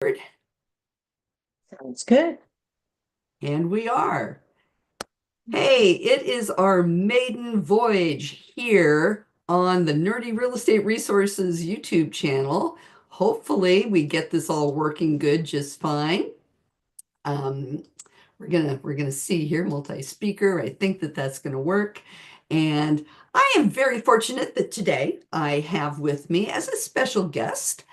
Sounds good. And we are. Hey, it is our maiden voyage here on the Nerdy Real Estate Resources YouTube channel. Hopefully, we get this all working good just fine. Um, we're gonna see here multi-speaker. I think that that's gonna work. And I am very fortunate that today I have with me as a special guest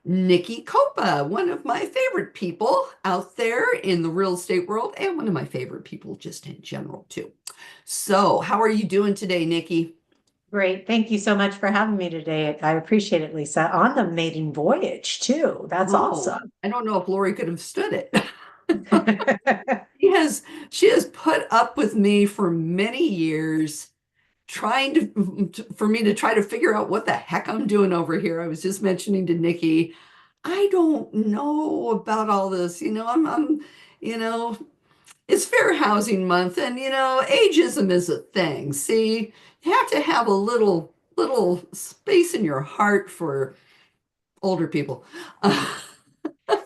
Nikki Copa, one of my favorite people out there in the real estate world, and one of my favorite people just in general, too. So, how are you doing today, Nikki? Great. Thank you so much for having me today. I appreciate it, Lisa. On the maiden voyage, too. That's Oh, awesome. I don't know if Lori could have stood it. She has she has put up with me for many years, trying for me to try to figure out what the heck I'm doing over here. I was just mentioning to Nikki, I don't know about all this. I'm you know, it's Fair Housing Month, and ageism is a thing. See, you have to have a little space in your heart for older people.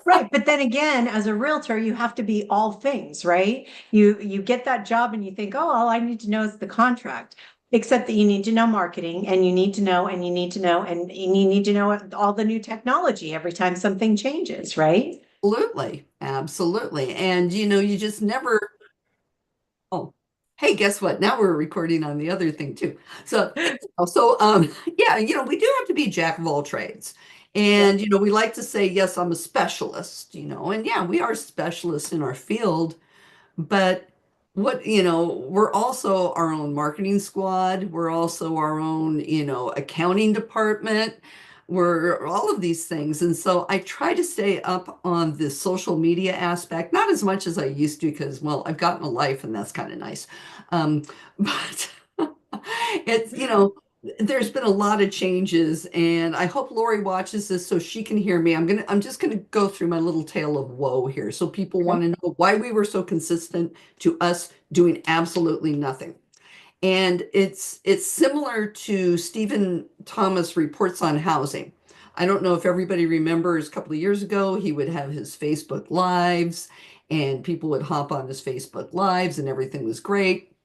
Right. But then again, as a realtor, you have to be all things, right? You get that job and you think, oh, all I need to know is the contract. Except that you need to know marketing and you need to know and you need to know and you need to know all the new technology every time something changes, right? Absolutely, absolutely. And you just never. Oh, hey, guess what? Now we're recording on the other thing too. So, yeah, we do have to be jack of all trades. Yeah. And, we like to say, yes, I'm a specialist, and yeah, we are specialists in our field, but we're also our own marketing squad. We're also our own, accounting department. We're all of these things. And so I try to stay up on the social media aspect, not as much as I used to, because, well, I've gotten a life and that's kind of nice. But it's, there's been a lot of changes, and I hope Lori watches this so she can hear me. I'm just gonna go through my little tale of woe here so people want to know why we were so consistent to us doing absolutely nothing. And it's similar to Stephen Thomas reports on housing. I don't know if everybody remembers a couple of years ago, he would have his Facebook lives and people would hop on his Facebook lives and everything was great.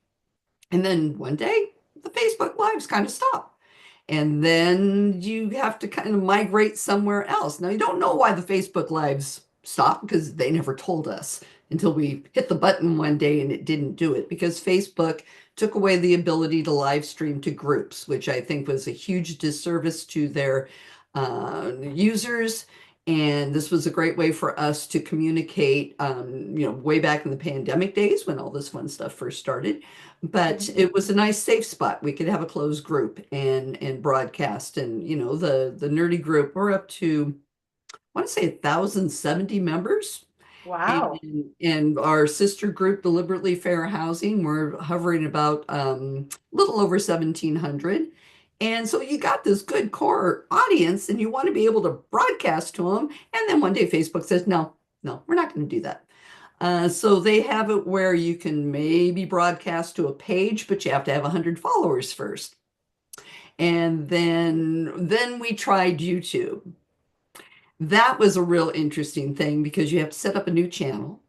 And then one day, the Facebook lives kind of stop. And then you have to kind of migrate somewhere else. Now, you don't know why the Facebook lives stopped because they never told us until we hit the button one day and it didn't do it because Facebook took away the ability to live stream to groups, which I think was a huge disservice to their users. And this was a great way for us to communicate, way back in the pandemic days when all this fun stuff first started. But it was a nice safe spot. We could have a closed group and broadcast. And the nerdy group, we're up to, I want to say 1,070 members. Wow. And our sister group, Deliberately Fair Housing, we're hovering about a little over 1,700. And so you got this good core audience, and you want to be able to broadcast to them. And then one day Facebook says, no, no, we're not going to do that. So they have it where you can maybe broadcast to a page, but you have to have 100 followers first. And then we tried YouTube. That was a real interesting thing because you have to set up a new channel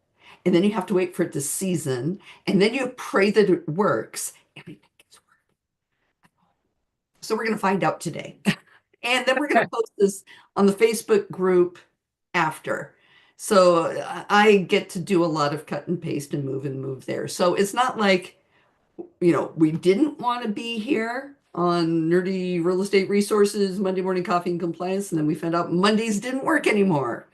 and then you have to wait for it to season and then you pray that it works. Everything gets work. So we're going to find out today. And then we're going to post this on the Facebook group after. So I get to do a lot of cut and paste and move there. So it's not like, we didn't want to be here on Nerdy Real Estate Resources, Monday Morning Coffee and Compliance. And then we found out Mondays didn't work anymore.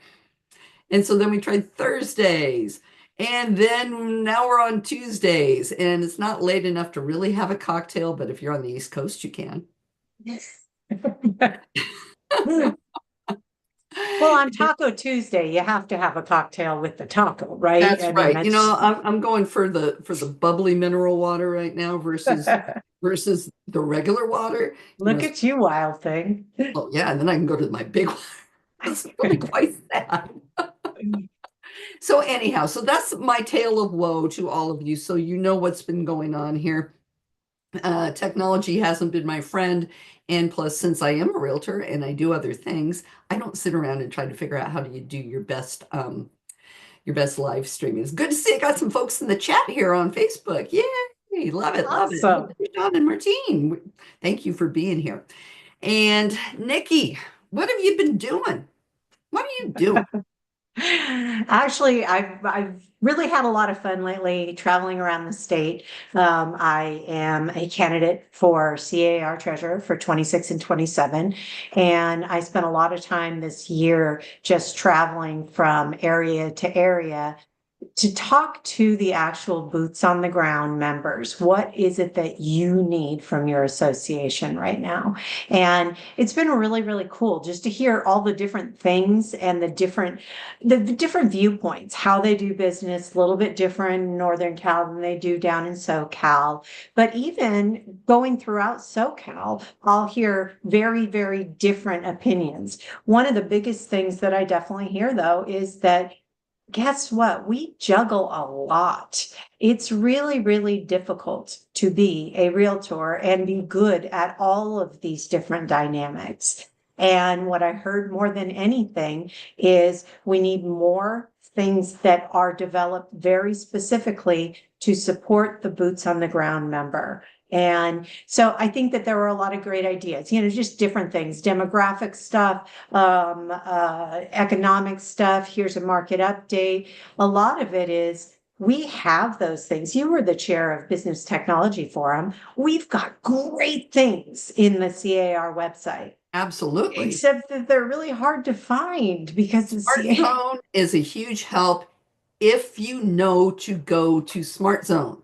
And so then we tried Thursdays. And then now we're on Tuesdays. And it's not late enough to really have a cocktail, but if you're on the East Coast, you can. Yes. Well, on Taco Tuesday, you have to have a cocktail with the taco, right? That's I mean, right. that's I'm going for the bubbly mineral water right now versus the regular water. look at you, wild thing. Oh yeah, and then I can go to my big one. It's really quite sad. So anyhow, so that's my tale of woe to all of you. So you know what's been going on here. Technology hasn't been my friend. And plus, since I am a realtor and I do other things, I don't sit around and try to figure out how do you do your best live streaming. It's good to see I got some folks in the chat here on Facebook. Yay! Love it, love it. Awesome. John and Martine, thank you for being here. And Nikki, what have you been doing? What are you doing? Actually, I've really had a lot of fun lately traveling around the state. I am a candidate for CAR treasurer for 26 and 27, and I spent a lot of time this year just traveling from area to area to talk to the actual boots on the ground members. What is it that you need from your association right now? And it's been really, really cool just to hear all the different things and the different viewpoints, how they do business, a little bit different in Northern Cal than they do down in SoCal. But even going throughout SoCal, I'll hear very, very different opinions. One of the biggest things that I definitely hear though is that guess what? We juggle a lot. It's really, really difficult to be a realtor and be good at all of these different dynamics. And what I heard more than anything is we need more things that are developed very specifically to support the boots on the ground member. And so I think that there were a lot of great ideas, just different things, demographic stuff, economic stuff. Here's a market update. A lot of it is we have those things. You were the chair of Business Technology Forum. We've got great things in the CAR website, Absolutely. except that they're really hard to find because the CAR. SmartZone is a huge help if you know to go to SmartZone.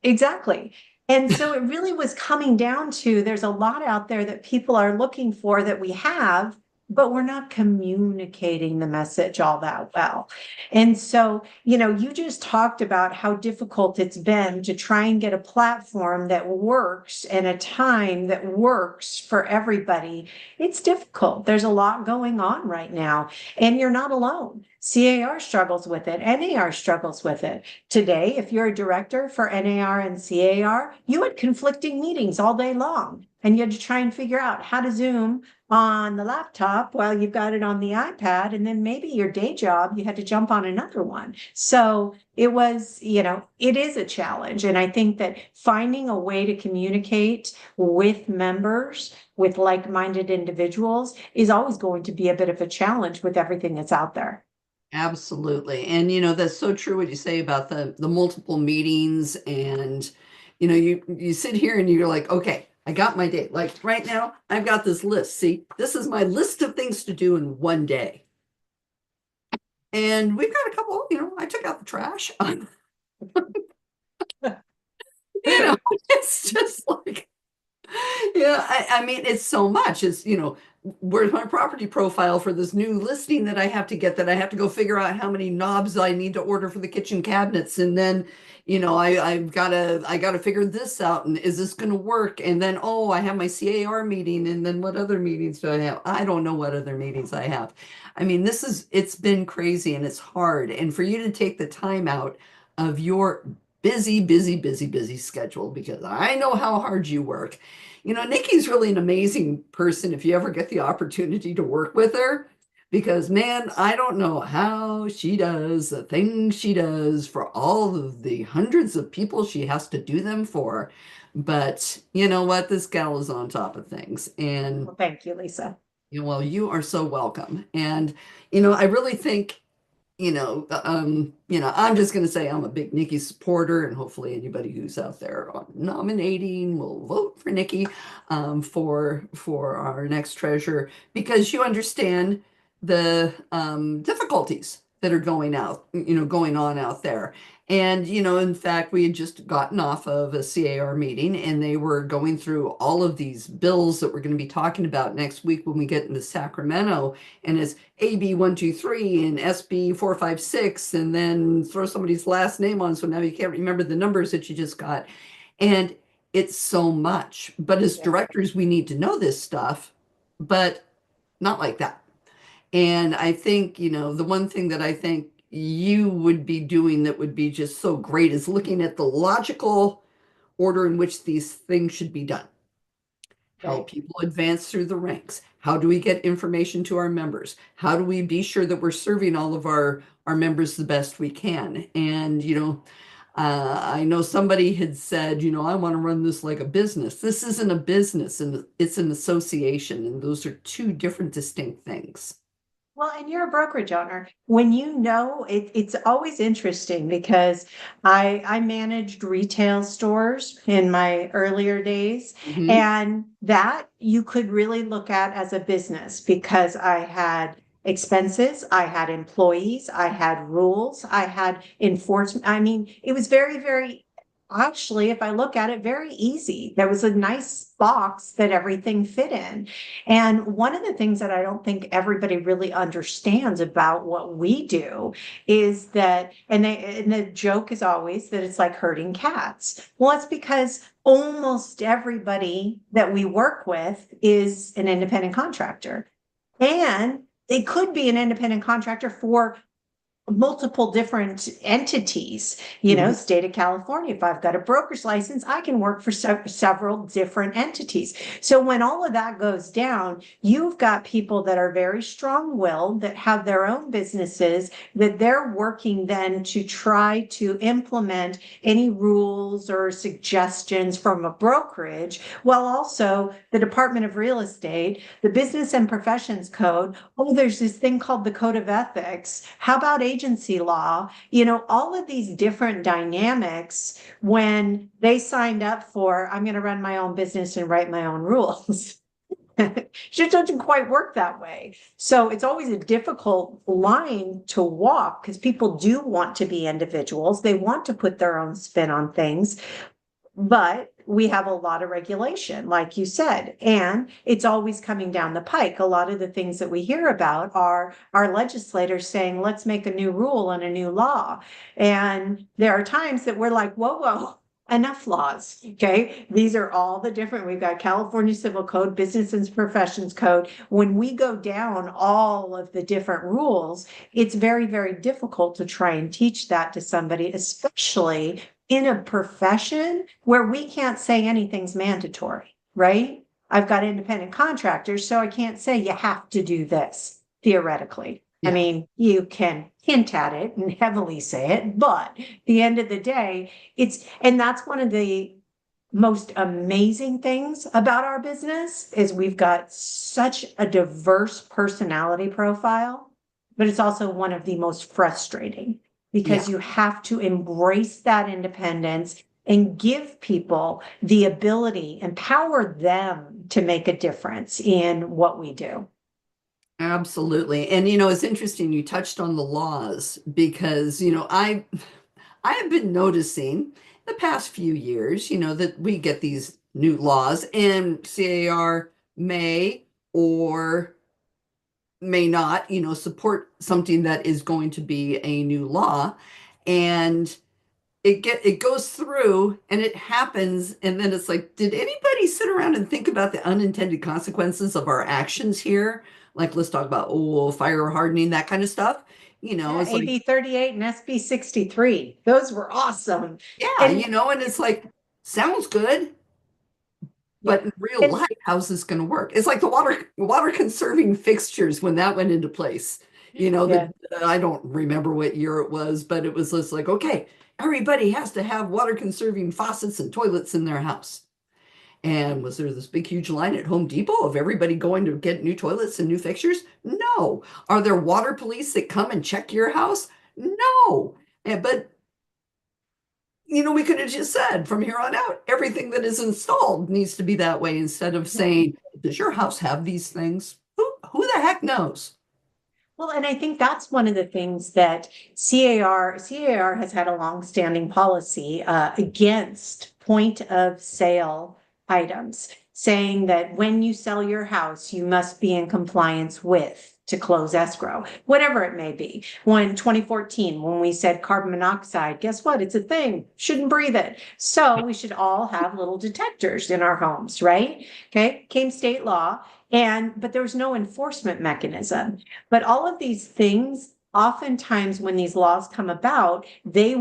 Exactly. And so it really was coming down to there's a lot out there that people are looking for that we have, but we're not communicating the message all that well. And so, you just talked about how difficult it's been to try and get a platform that works and a time that works for everybody. It's difficult. There's a lot going on right now, and you're not alone. CAR struggles with it, NAR struggles with it. Today, if you're a director for NAR and CAR, you had conflicting meetings all day long, and you had to try and figure out how to Zoom on the laptop while you've got it on the iPad, and then maybe your day job, you had to jump on another one. So it was, it is a challenge. And I think that finding a way to communicate with members, with like-minded individuals, is always going to be a bit of a challenge with everything that's out there. Absolutely. And that's so true what you say about the multiple meetings and you sit here and you're like, okay, I got my day. Like right now, I've got this list. See, this is my list of things to do in one day. And we've got a couple, I took out the trash. It's just like, yeah, I mean, it's so much. It's, where's my property profile for this new listing that I have to get, that I have to go figure out how many knobs I need to order for the kitchen cabinets. And then, I gotta figure this out. And is this going to work? And then, oh, I have my CAR meeting. And then what other meetings do I have? I don't know what other meetings I have. I mean, it's been crazy and it's hard. And for you to take the time out of your busy, busy, busy, busy schedule, because I know how hard you work. Nikki's really an amazing person if you ever get the opportunity to work with her, because man, I don't know how she does the things she does for all of the hundreds of people she has to do them for. But you know what? This gal is on top of things. And Well, thank you, Lisa. well, you are so welcome. And I really think I'm just going to say I'm a big Nikki supporter, and hopefully anybody who's out there nominating will vote for Nikki for our next treasurer, because you understand the difficulties that are going on out there. And, in fact, we had just gotten off of a CAR meeting and they were going through all of these bills that we're going to be talking about next week when we get into Sacramento. And it's AB 123 and SB 456, and then throw somebody's last name on. So now you can't remember the numbers that you just got. And it's so much. But as directors, we need to know this stuff, but not like that. And I think, the one thing that I think you would be doing that would be just so great is looking at the logical order in which these things should be done. Help Right. people advance through the ranks. How do we get information to our members? How do we be sure that we're serving all of our members the best we can? And, I know somebody had said, I want to run this like a business. This isn't a business, and it's an association, and those are two different distinct things. Well, and you're a brokerage owner. When you know it, it's always interesting because I managed retail stores in my earlier days, Mhm. and that you could really look at as a business because I had expenses, I had employees, I had rules, I had enforcement. I mean, it was very, very actually, if I look at it, very easy. There was a nice box that everything fit in. And one of the things that I don't think everybody really understands about what we do is that, and the joke is always that it's like herding cats. Well, it's because almost everybody that we work with is an independent contractor. And they could be an independent contractor for multiple different entities, Mhm. state of California. If I've got a broker's license, I can work for several different entities. So when all of that goes down, you've got people that are very strong-willed, that have their own businesses, that they're working then to try to implement any rules or suggestions from a brokerage, while also the Department of Real Estate, the Business and Professions Code. Oh, there's this thing called the Code of Ethics. How about agency law? All of these different dynamics when they signed up for, I'm going to run my own business and write my own rules. It just doesn't quite work that way. So it's always a difficult line to walk because people do want to be individuals. They want to put their own spin on things. But we have a lot of regulation, like you said, and it's always coming down the pike. A lot of the things that we hear about are our legislators saying, let's make a new rule and a new law. And there are times that we're like, whoa, whoa, enough laws. Okay. These are all the different, we've got California Civil Code, Business and Professions Code. When we go down all of the different rules, it's very, very difficult to try and teach that to somebody, especially in a profession where we can't say anything's mandatory, right? I've got independent contractors, so I can't say you have to do this theoretically. I Yeah. mean, you can hint at it and heavily say it, but at the end of the day, and that's one of the most amazing things about our business is we've got such a diverse personality profile, but it's also one of the most frustrating Yeah. because you have to embrace that independence and give people the ability, empower them to make a difference in what we do. Absolutely. And it's interesting you touched on the laws because, I have been noticing the past few years, that we get these new laws and CAR may or may not, support something that is going to be a new law. And it goes through and it happens and then it's like, did anybody sit around and think about the unintended consequences of our actions here? Like, let's talk about fire hardening, that kind of stuff. Yeah, It's like, AB 38 and SB 63. Those were awesome. yeah, And and it's like, sounds good, yeah. but in real And life, how's this going to work? It's like the water conserving fixtures when that went into place. yeah. That I don't remember what year it was, but it was just like, okay, everybody has to have water conserving faucets and toilets in their house. And was there this big, huge line at Home Depot of everybody going to get new toilets and new fixtures? No. Are there water police that come and check your house? No. But we could have just said from here on out, everything that is installed needs to be that way instead of saying, does your house have these things? Who the heck knows? Well, and I think that's one of the things that CAR has had a longstanding policy against point of sale items, saying that when you sell your house, you must be in compliance with to close escrow, whatever it may be. When 2014, when we said carbon monoxide, guess what? It's a thing. Shouldn't breathe it. So we should all have little detectors in our homes, right? Okay. Came state law. But there was no enforcement mechanism. But all of these things oftentimes when these laws come about, the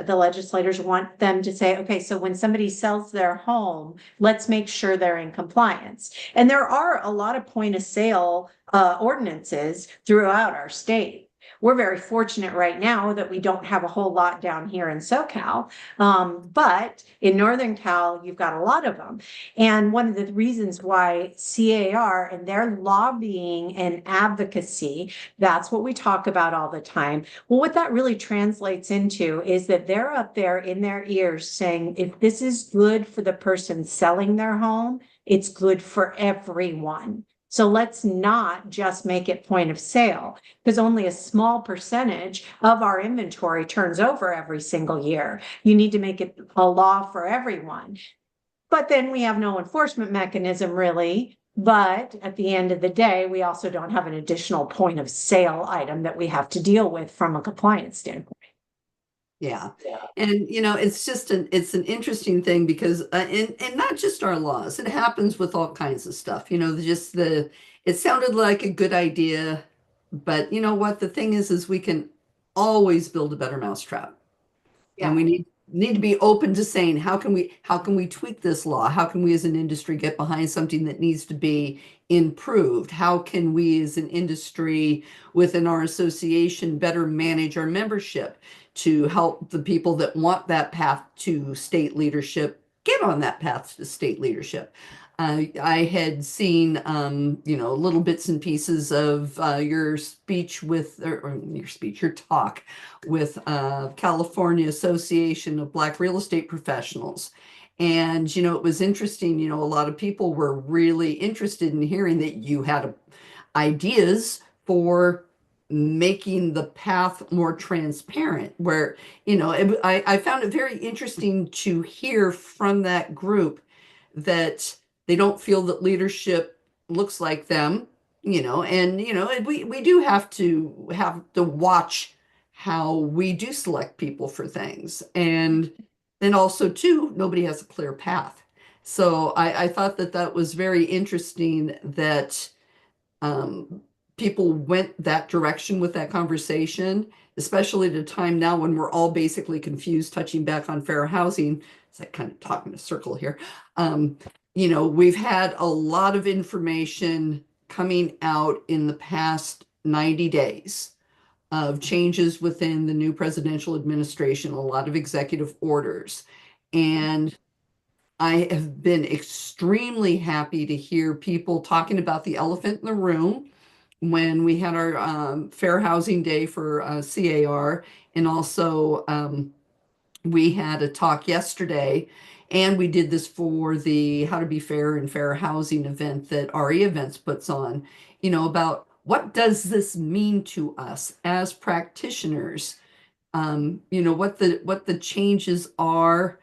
legislators want them to say, okay, so when somebody sells their home, let's make sure they're in compliance. And there are a lot of point of sale ordinances throughout our state. We're very fortunate right now that we don't have a whole lot down here in SoCal. But in Northern Cal, you've got a lot of them. And one of the reasons why CAR and their lobbying and advocacy, that's what we talk about all the time. Well, what that really translates into is that they're up there in their ears saying, if this is good for the person selling their home, it's good for everyone. So let's not just make it point of sale, because only a small percentage of our inventory turns over every single year. You need to make it a law for everyone. But then we have no enforcement mechanism really. But at the end of the day, we also don't have an additional point of sale item that we have to deal with from a compliance standpoint. Yeah. And it's an interesting thing because and not just our laws, it happens with all kinds of stuff. It sounded like a good idea, but you know what? The thing is we can always build a better mousetrap. And we need to be open to saying how can we tweak this law? How can we as an industry get behind something that needs to be improved? How can we as an industry within our association better manage our membership to help the people that want that path to state leadership get on that path to state leadership? I had seen, little bits and pieces of your speech your talk with California Association of Black Real Estate Professionals. And, it was interesting, a lot of people were really interested in hearing that you had ideas for making the path more transparent, where, I found it very interesting to hear from that group that they don't feel that leadership looks like them, and we do have to watch how we do select people for things. And then also too, nobody has a clear path. So I thought that was very interesting that people went that direction with that conversation, especially at a time now when we're all basically confused, touching back on fair housing. It's like kind of talking in a circle here. We've had a lot of information coming out in the past 90 days of changes within the new presidential administration, a lot of executive orders. And I have been extremely happy to hear people talking about the elephant in the room when we had our Fair Housing Day for CAR. And also we had a talk yesterday, and we did this for the How to Be Fair and Fair Housing event that RE Events puts on, about what does this mean to us as practitioners? What the changes are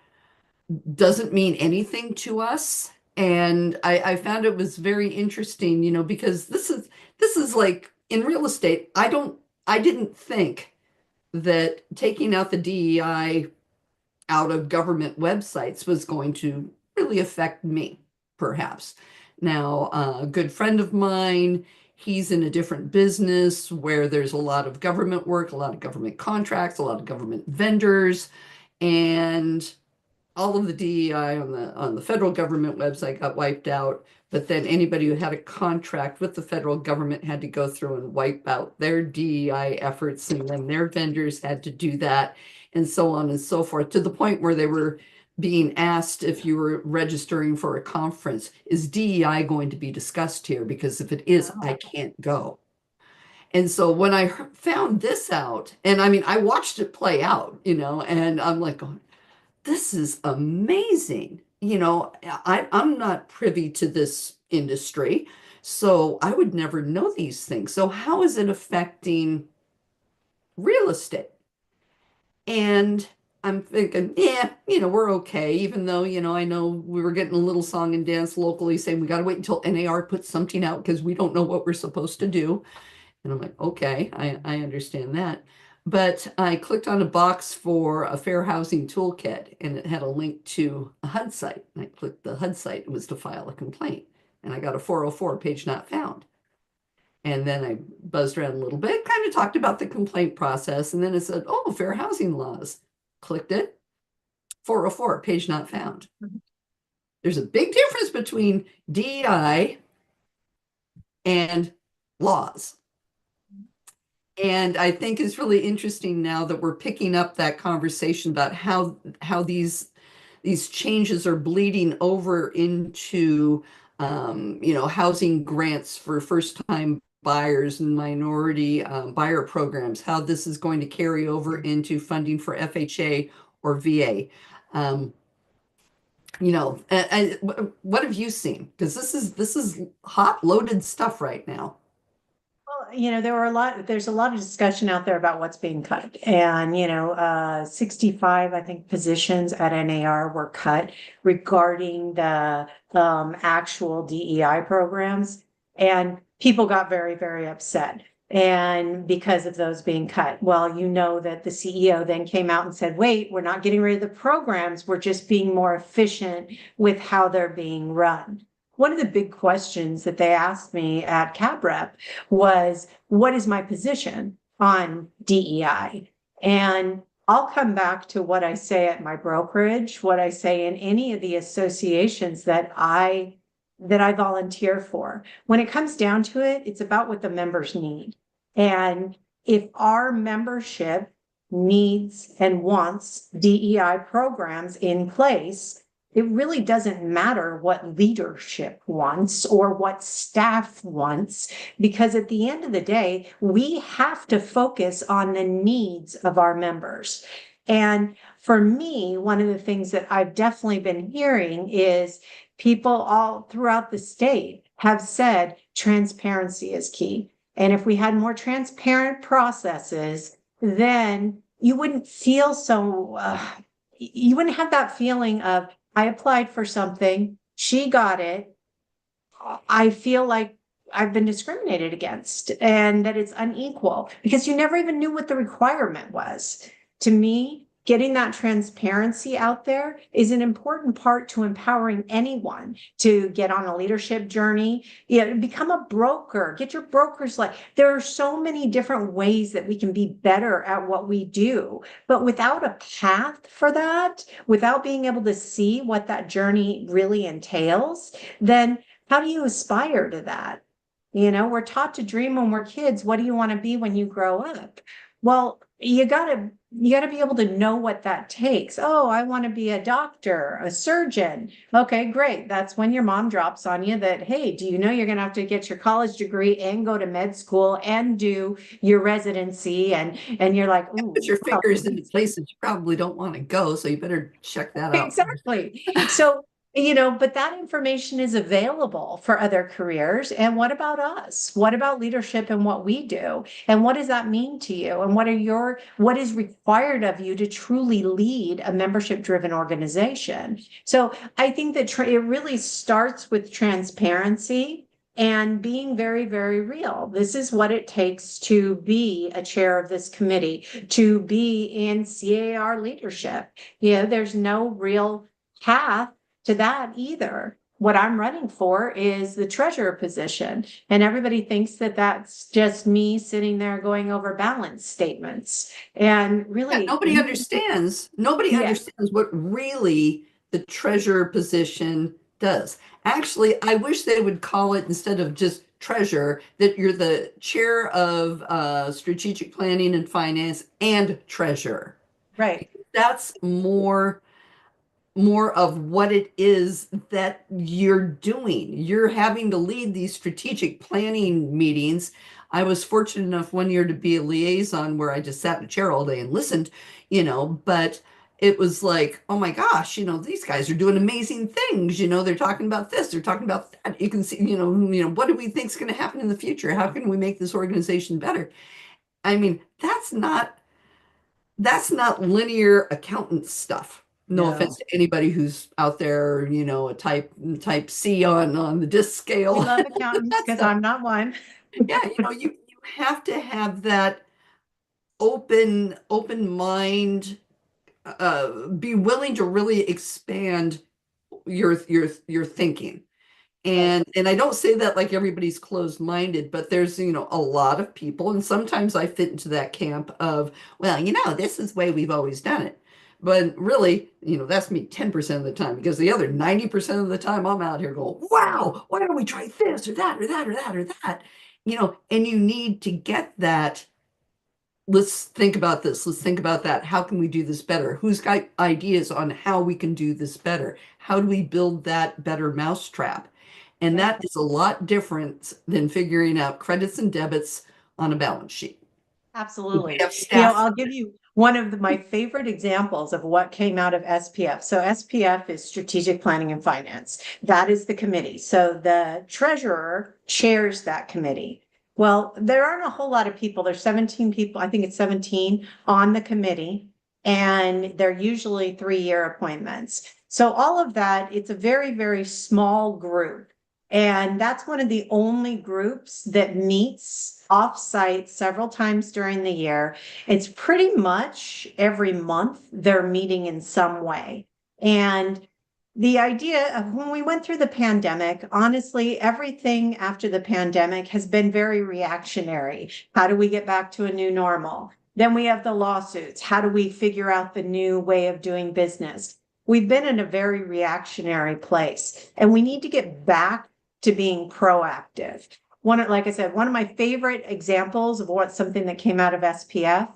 doesn't mean anything to us. And I found it was very interesting, because this is like in real estate, I didn't think that taking out the DEI out of government websites was going to really affect me, perhaps. Now, a good friend of mine, he's in a different business where there's a lot of government work, a lot of government contracts, a lot of government vendors, and all of the DEI on the federal government website got wiped out. But then anybody who had a contract with the federal government had to go through and wipe out their DEI efforts, and then their vendors had to do that, and so on and so forth, to the point where they were being asked, if you were registering for a conference, is DEI going to be discussed here? Because if it is, I can't go. And so when I found this out, and I mean, I watched it play out, and I'm like, this is amazing. I'm not privy to this industry, so I would never know these things. So how is it affecting real estate? And I'm thinking, yeah, we're okay, even though, I know we were getting a little song and dance locally saying we got to wait until NAR puts something out because we don't know what we're supposed to do. And I'm like, okay, I understand that. But I clicked on a box for a fair housing toolkit, and it had a link to a HUD site. And I clicked the HUD site. It was to file a complaint. And I got a 404 page not found. And then I buzzed around a little bit, kind of talked about the complaint process, and then it said, oh, fair housing laws. Clicked it, 404, page not found. There's a big difference between DEI and laws. And I think it's really interesting now that we're picking up that conversation about how these changes are bleeding over into housing grants for first-time buyers and minority buyer programs, how this is going to carry over into funding for FHA or VA. What have you seen? Because this is hot, loaded stuff right now. Well, there's a lot of discussion out there about what's being cut. And, 65, I think, positions at NAR were cut regarding the actual DEI programs. And people got very, very upset. And because of those being cut, well, that the CEO then came out and said, wait, we're not getting rid of the programs. We're just being more efficient with how they're being run. One of the big questions that they asked me at CABREP was, what is my position on DEI? And I'll come back to what I say at my brokerage, what I say in any of the associations that I volunteer for. When it comes down to it, it's about what the members need. And if our membership needs and wants DEI programs in place, it really doesn't matter what leadership wants or what staff wants, because at the end of the day, we have to focus on the needs of our members. And for me, one of the things that I've definitely been hearing is people all throughout the state have said transparency is key. And if we had more transparent processes, then you wouldn't feel you wouldn't have that feeling of, I applied for something, she got it, I feel like I've been discriminated against and that it's unequal, because you never even knew what the requirement was. To me, getting that transparency out there is an important part to empowering anyone to get on a leadership journey. Become a broker, get your broker's license. There are so many different ways that we can be better at what we do, but without a path for that, without being able to see what that journey really entails, then how do you aspire to that? We're taught to dream when we're kids. What do you want to be when you grow up? Well, you gotta be able to know what that takes. Oh, I want to be a doctor, a surgeon. Okay, great. That's when your mom drops on you that, hey, do you know you're going to have to get your college degree and go to med school and do your residency? And you're like, ooh, Put your fingers into places you probably don't want to go, so you better check that out. exactly. So, but that information is available for other careers. And what about us? What about leadership and what we do? And what does that mean to you? And what is required of you to truly lead a membership driven organization? So I think that it really starts with transparency and being very, very real. This is what it takes to be a chair of this committee, to be in CAR leadership. There's no real path to that either. What I'm running for is the treasurer position. And everybody thinks that that's just me sitting there going over balance statements. And really, nobody understands what really the treasurer position does. Actually, I wish they would call it, instead of just treasurer, that you're the chair of strategic planning and finance and treasurer. Right. That's more of what it is that you're doing. You're having to lead these strategic planning meetings. I was fortunate enough one year to be a liaison where I just sat in a chair all day and listened, but it was like, oh my gosh, these guys are doing amazing things. They're talking about this, they're talking about that. You can see, what do we think is going to happen in the future? How can we make this organization better? I mean, that's not linear accountant stuff. No offense to anybody who's out there, a type C on the DISC scale. I love accountants because I'm not one. Yeah, you have to have that open mind, be willing to really expand your thinking. And I don't say that like everybody's closed-minded, but there's, a lot of people, and sometimes I fit into that camp of, well, this is the way we've always done it. But really, that's me 10% of the time, because the other 90% of the time I'm out here going, wow, why don't we try this or that or that or that or that? And you need to get that. Let's think about this. Let's think about that. How can we do this better? Who's got ideas on how we can do this better? How do we build that better mousetrap? And Right. that is a lot different than figuring out credits and debits on a balance sheet. We Absolutely. have staff. I'll give you one of my favorite examples of what came out of SPF. So SPF is Strategic Planning and Finance. That is the committee. So the treasurer chairs that committee. Well, there aren't a whole lot of people. There's 17 people, I think it's 17 on the committee, and they're usually 3-year appointments. So all of that, it's a very, very small group. And that's one of the only groups that meets off-site several times during the year. It's pretty much every month they're meeting in some way. And the idea of when we went through the pandemic, honestly, everything after the pandemic has been very reactionary. How do we get back to a new normal? Then we have the lawsuits. How do we figure out the new way of doing business? We've been in a very reactionary place, and we need to get back to being proactive. Like I said, one of my favorite examples of something that came out of SPF,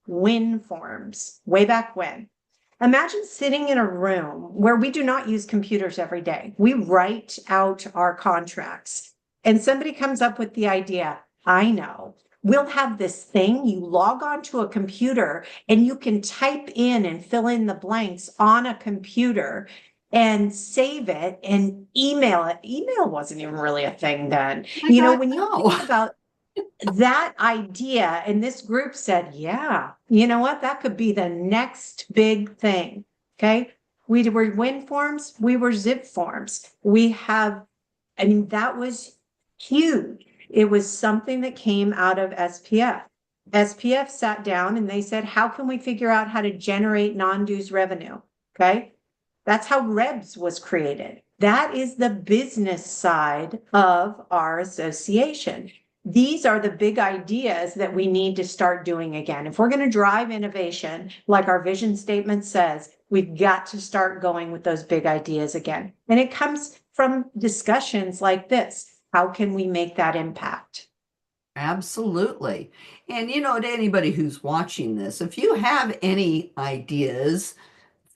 win forms, way back when. Imagine sitting in a room where we do not use computers every day. We write out our contracts, and somebody comes up with the idea, I know. We'll have this thing, you log onto a computer and you can type in and fill in the blanks on a computer and save it and email it. Email wasn't even really a thing then. My God, When you no. think about that idea, and this group said, yeah, you know what? That could be the next big thing. Okay. We were win forms, we were zip forms. That was huge. It was something that came out of SPF. SPF sat down and they said, how can we figure out how to generate non-dues revenue? Okay. That's how REBS was created. That is the business side of our association. These are the big ideas that we need to start doing again. If we're going to drive innovation, like our vision statement says, we've got to start going with those big ideas again. And it comes from discussions like this. How can we make that impact? Absolutely. And to anybody who's watching this, if you have any ideas,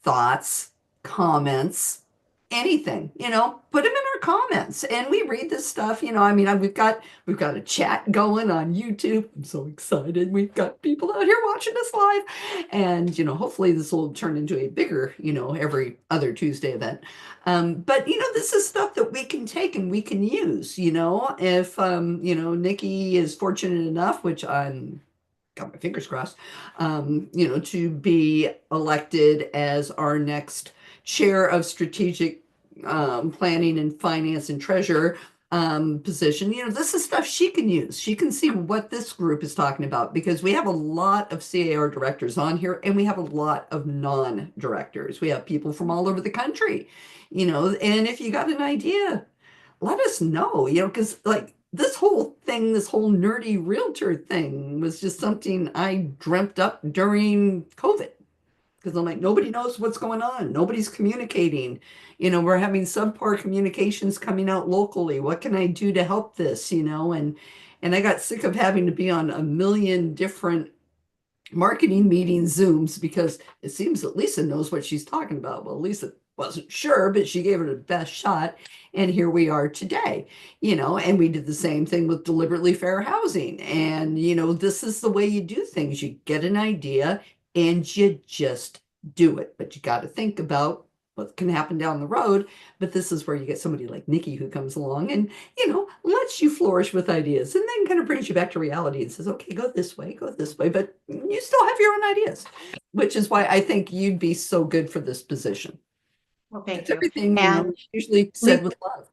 thoughts, comments, anything, put them in our comments and we read this stuff. I mean, we've got a chat going on YouTube. I'm so excited. We've got people out here watching us live. And, hopefully this will turn into a bigger, every other Tuesday event. But this is stuff that we can take and we can use, if Nikki is fortunate enough, which I'm got my fingers crossed, to be elected as our next chair of strategic planning and finance and treasurer position. This is stuff she can use. She can see what this group is talking about, because we have a lot of CAR directors on here and we have a lot of non-directors. We have people from all over the country, and if you got an idea, let us know, because this whole thing, this whole nerdy realtor thing was just something I dreamt up during COVID. Because I'm like, nobody knows what's going on. Nobody's communicating. We're having subpar communications coming out locally. What can I do to help this? And I got sick of having to be on a million different marketing meetings, Zooms, because it seems that Lisa knows what she's talking about. Well, Lisa wasn't sure, but she gave it her best shot. And here we are today, and we did the same thing with deliberately fair housing. And, this is the way you do things. You get an idea and you just do it. But you got to think about what can happen down the road. But this is where you get somebody like Nikki who comes along and, lets you flourish with ideas and then kind of brings you back to reality and says, okay, go this way, but you still have your own ideas, which is why I think you'd be so good for this position. Well, thank It's you. everything, And usually said with love.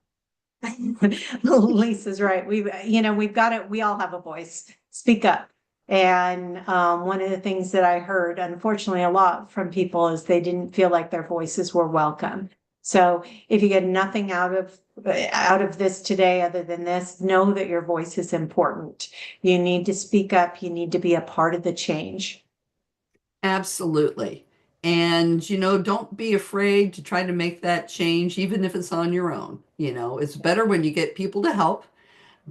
Lisa's right. We've got it. We all have a voice. Speak up. And one of the things that I heard, unfortunately, a lot from people is they didn't feel like their voices were welcome. So if you get nothing out of out of this today other than this, know that your voice is important. You need to speak up. You need to be a part of the change. Absolutely. And, don't be afraid to try to make that change, even if it's on your own. It's better when you get people to help.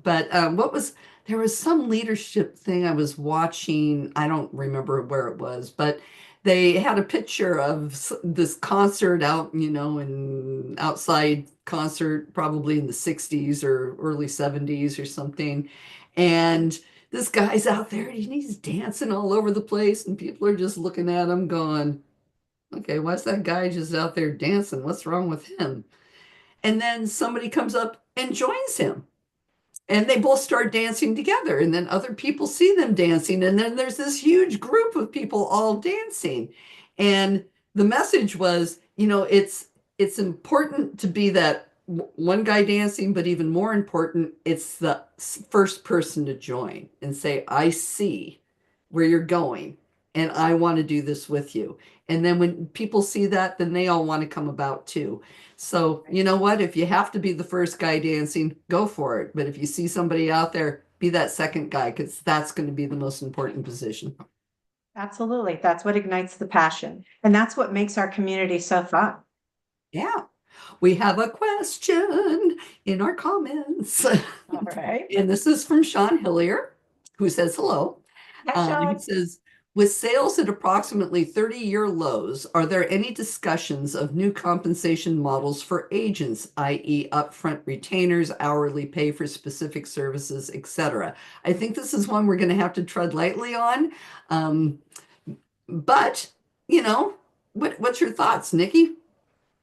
But there was some leadership thing I was watching. I don't remember where it was, but they had a picture of this concert out, an outside concert, probably in the 60s or early 70s or something. And this guy's out there and he's dancing all over the place, and people are just looking at him going, okay, why's that guy just out there dancing? What's wrong with him? And then somebody comes up and joins him. And they both start dancing together, and then other people see them dancing, and then there's this huge group of people all dancing. And the message was, it's important to be that one guy dancing, but even more important, it's the first person to join and say, I see where you're going, and I want to do this with you. And then when people see that, then they all want to come about too. So, you know what? If you have to be the first guy dancing, go for it. But if you see somebody out there, be that second guy, because that's going to be the most important position. Absolutely. That's what ignites the passion. And that's what makes our community so fun. Yeah. We have a question in our comments. All right. And this is from Sean Hillier, who says hello. Hi, He Sean. says, with sales at approximately 30-year lows, are there any discussions of new compensation models for agents, i.e. upfront retainers, hourly pay for specific services, etc.? I think this is one we're going to have to tread lightly on. But, what's your thoughts, Nikki?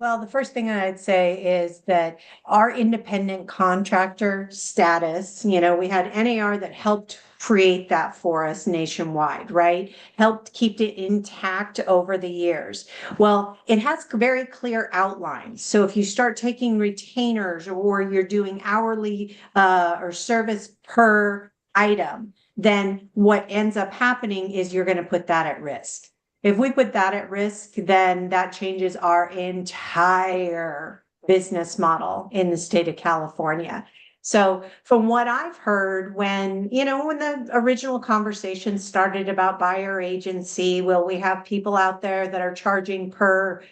Well, the first thing I'd say is that our independent contractor status, we had NAR that helped create that for us nationwide, right? Helped keep it intact over the years. Well, it has very clear outlines. So if you start taking retainers or you're doing hourly or service per item, then what ends up happening is you're going to put that at risk. If we put that at risk, then that changes our entire business model in the state of California. So from what I've heard, when the original conversation started about buyer agency, will we have people out there that are charging per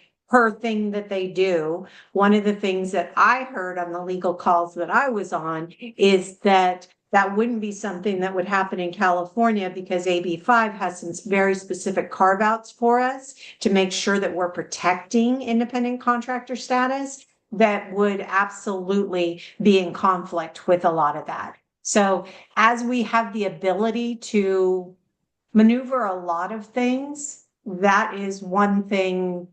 thing that they do? One of the things that I heard on the legal calls that I was on is that wouldn't be something that would happen in California because AB5 has some very specific carve outs for us to make sure that we're protecting independent contractor status that would absolutely be in conflict with a lot of that. So as we have the ability to maneuver a lot of things, that is one thing.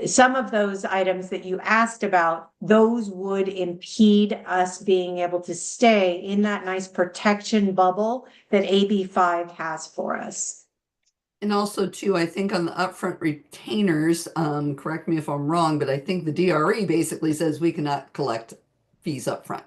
Some of those items that you asked about, those would impede us being able to stay in that nice protection bubble that AB5 has for us. And also, too, I think on the upfront retainers, correct me if I'm wrong, but I think the DRE basically says we cannot collect fees upfront.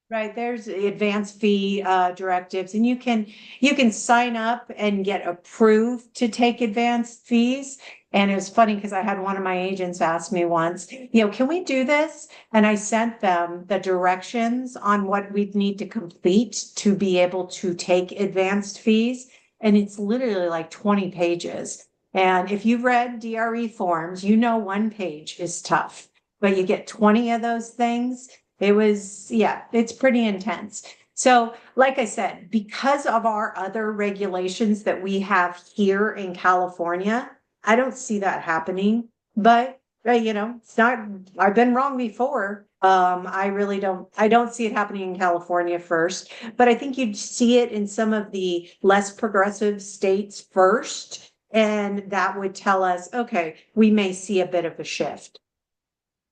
Right, there's advanced fee directives, and you can sign up and get approved to take advanced fees. And it was funny because I had one of my agents ask me once, can we do this? And I sent them the directions on what we'd need to complete to be able to take advanced fees. And it's literally like 20 pages. And if you've read DRE forms, one page is tough, but you get 20 of those things. It's pretty intense. So, like I said, because of our other regulations that we have here in California, I don't see that happening. But, it's not, I've been wrong before. I don't see it happening in California first, but I think you'd see it in some of the less progressive states first. And that would tell us, okay, we may see a bit of a shift.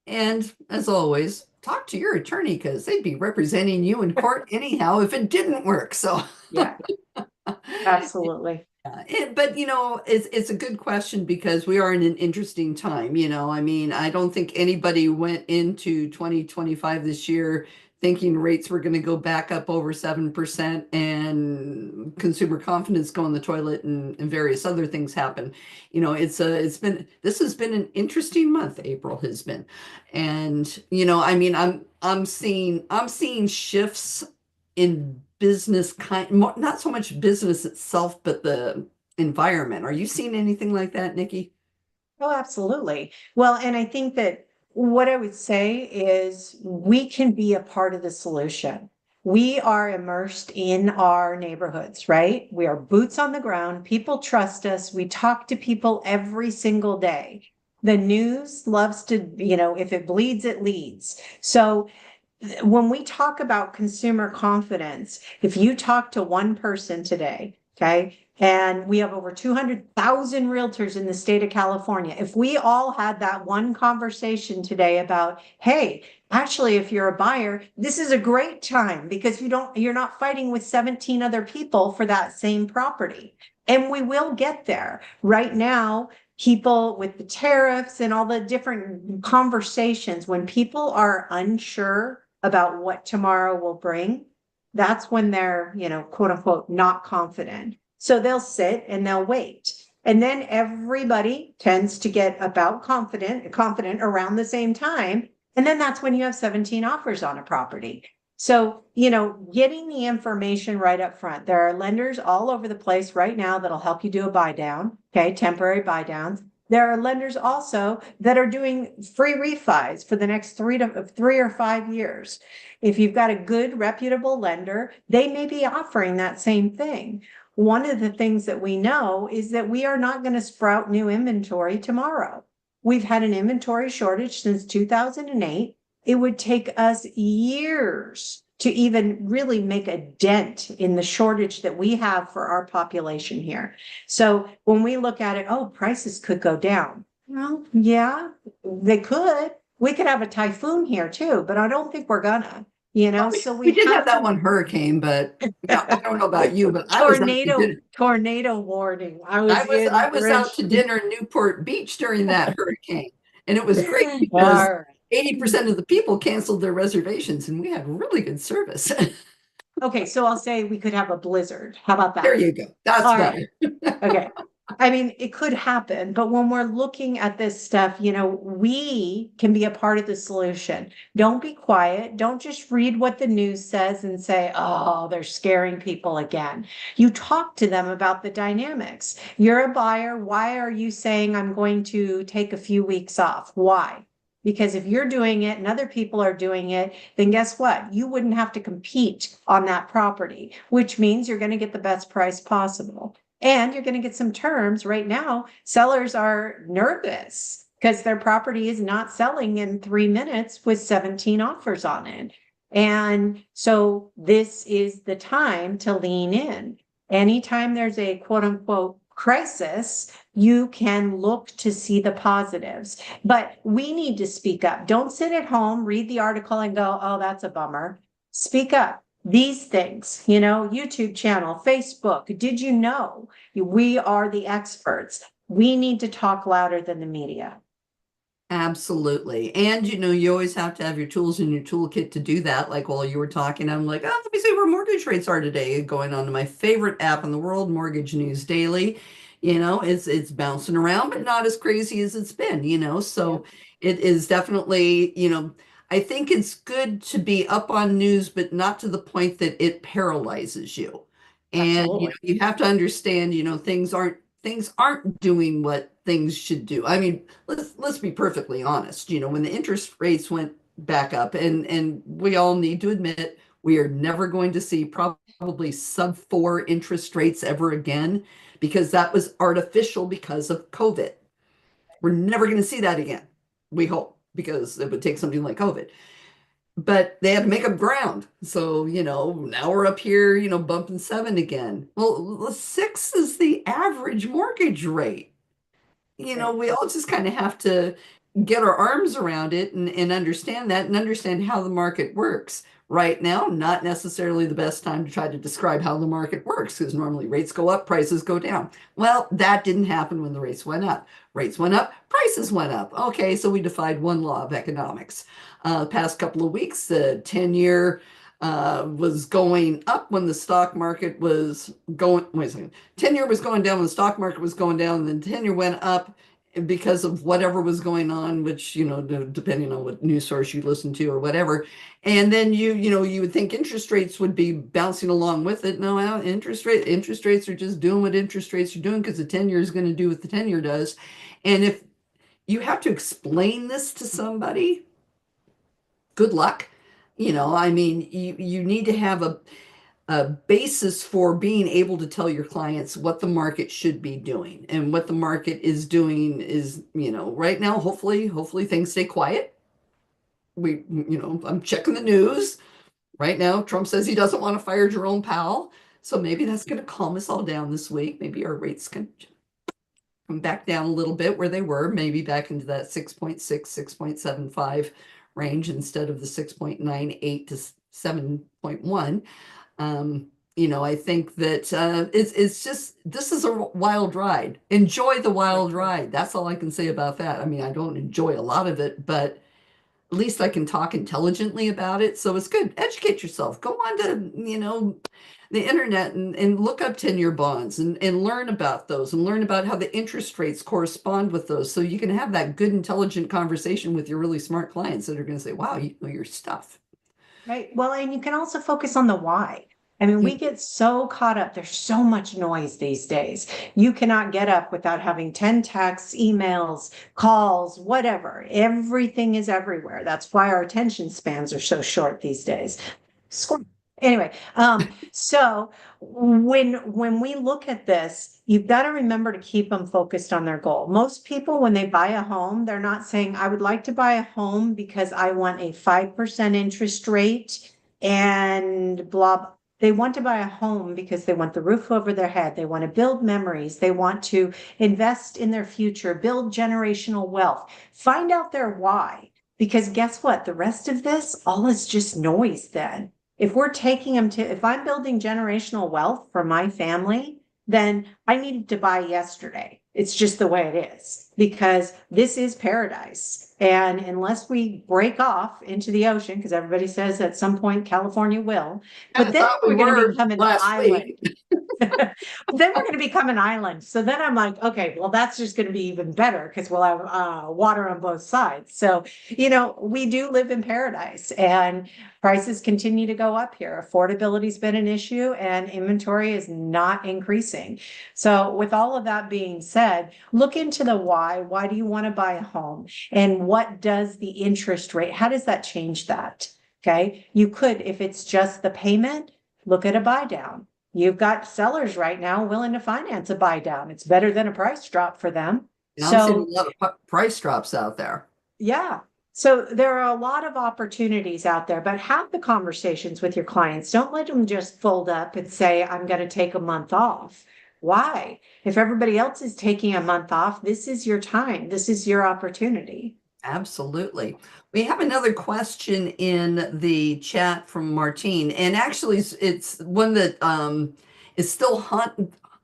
And as always, talk to your attorney because they'd be representing you in court anyhow if it didn't work. So, Yeah, absolutely. But it's a good question because we are in an interesting time. I mean, I don't think anybody went into 2025 this year thinking rates were going to go back up over 7% and consumer confidence go in the toilet and various other things happen. This has been an interesting month. April has been, and I mean, I'm seeing shifts in business not so much business itself, but the environment. Are you seeing anything like that, Nikki? Oh, absolutely. Well, and I think that what I would say is we can be a part of the solution. We are immersed in our neighborhoods, right? We are boots on the ground. People trust us. We talk to people every single day. The news loves to, if it bleeds, it leads. So when we talk about consumer confidence, if you talk to one person today, okay, and we have over 200,000 realtors in the state of California, if we all had that one conversation today about, hey, actually, if you're a buyer, this is a great time because you're not fighting with 17 other people for that same property. And we will get there. Right now, people with the tariffs and all the different conversations, when people are unsure about what tomorrow will bring, that's when they're, quote unquote, not confident. So they'll sit and they'll wait. And then everybody tends to get about confident around the same time. And then that's when you have 17 offers on a property. So, getting the information right up front. There are lenders all over the place right now that'll help you do a buy down, okay, temporary buy downs. There are lenders also that are doing free refis for the next 3 or 5 years. If you've got a good reputable lender, they may be offering that same thing. One of the things that we know is that we are not going to sprout new inventory tomorrow. We've had an inventory shortage since 2008. It would take us years to even really make a dent in the shortage that we have for our population here. So when we look at it, oh, prices could go down. Well, yeah, they could. We could have a typhoon here too, but I don't think we're gonna, Well, so we we did have have that to one hurricane, but yeah, I don't know about you, but tornado warning. I I was was in I was out to dinner in Newport Beach during that hurricane, and it was great All because right. 80% of the people canceled their reservations, and we had really good service. Okay, so I'll say we could have a blizzard. How about There that? you go. That's All right. better. Okay. I mean, it could happen, but when we're looking at this stuff, we can be a part of the solution. Don't be quiet. Don't just read what the news says and say, oh, they're scaring people again. You talk to them about the dynamics. You're a buyer. Why are you saying I'm going to take a few weeks off? Why? Because if you're doing it and other people are doing it, then guess what? You wouldn't have to compete on that property, which means you're going to get the best price possible. And you're going to get some terms. Right now, sellers are nervous because their property is not selling in 3 minutes with 17 offers on it. And so this is the time to lean in. Anytime there's a quote unquote crisis, you can look to see the positives. But we need to speak up. Don't sit at home, read the article and go, oh, that's a bummer. Speak up. These things, YouTube channel, Facebook, did you know we are the experts? We need to talk louder than the media. Absolutely. And you always have to have your tools in your toolkit to do that. Like while you were talking, I'm like, oh, let me see where mortgage rates are today. Going on to my favorite app in the world, Mortgage News Daily. It's bouncing around, but not as crazy as it's been. Yeah, So it is definitely, I think it's good to be up on news, but not to the point that it paralyzes you. And absolutely. you have to understand, things aren't doing what things should do. I mean, let's be perfectly honest. When the interest rates went back up, and we all need to admit we are never going to see probably sub 4 interest rates ever again because that was artificial because of COVID. We're never going to see that again. We hope because it would take something like COVID. But they had to make up ground. So, now we're up here, bumping 7 again. Well, 6 is the average mortgage rate. Right. We all just kind of have to get our arms around it and understand that and understand how the market works. right now, not necessarily the best time to try to describe how the market works because normally rates go up, prices go down. Well, that didn't happen when the rates went up. Rates went up, prices went up. Okay, so we defied one law of economics. The past couple of weeks, the 10-year was going up when the stock market was going, wait a second, 10-year was going down when the stock market was going down, and then 10-year went up because of whatever was going on, which, depending on what news source you listen to or whatever. And then you would think interest rates would be bouncing along with it. No, interest rates are just doing what interest rates are doing because the 10-year is going to do what the 10-year does. And if you have to explain this to somebody, good luck. I mean, you need to have a basis for being able to tell your clients what the market should be doing, and what the market is doing is, right now, hopefully things stay quiet. I'm checking the news right now. Trump says he doesn't want to fire Jerome Powell. So maybe that's going to calm us all down this week. Maybe our rates can come back down a little bit where they were, maybe back into that 6.6, 6.75 range instead of the 6.98 to 7.1. I think that it's just, this is a wild ride. Enjoy the wild ride. That's all I can say about that. I mean, I don't enjoy a lot of it, but at least I can talk intelligently about it. So it's good. Educate yourself. Go on to, the internet and look up 10-year bonds and learn about those and learn about how the interest rates correspond with those. So you can have that good, intelligent conversation with your really smart clients that are going to say, wow, you know your stuff. Right. Well, and you can also focus on the why. I mean, we get so caught up. There's so much noise these days. You cannot get up without having 10 texts, emails, calls, whatever. Everything is everywhere. That's why our attention spans are so short these days. Anyway, so when we look at this, you've got to remember to keep them focused on their goal. Most people, when they buy a home, they're not saying, I would like to buy a home because I want a 5% interest rate and blah. They want to buy a home because they want the roof over their head. They want to build memories. They want to invest in their future, build generational wealth. Find out their why. Because guess what? The rest of this, all is just noise then. If we're taking them to, if I'm building generational wealth for my family, then I needed to buy yesterday. It's just the way it is because this is paradise. And unless we break off into the ocean, because everybody says at some point California will, but then we're going to become an island. Then we're going to become an island. So then I'm like, okay, well, that's just going to be even better because we'll have water on both sides. So, we do live in paradise and prices continue to go up here. Affordability's been an issue and inventory is not increasing. So with all of that being said, look into the why. Why do you want to buy a home? And what does the interest rate, how does that change that? Okay. You could, if it's just the payment, look at a buy down. You've got sellers right now willing to finance a buy down. It's better than a price drop for them. I'm seeing a lot of price drops out there. Yeah. So there are a lot of opportunities out there, but have the conversations with your clients. Don't let them just fold up and say, I'm going to take a month off. Why? If everybody else is taking a month off, this is your time. This is your opportunity. Absolutely. We have another question in the chat from Martine, and actually it's one that is still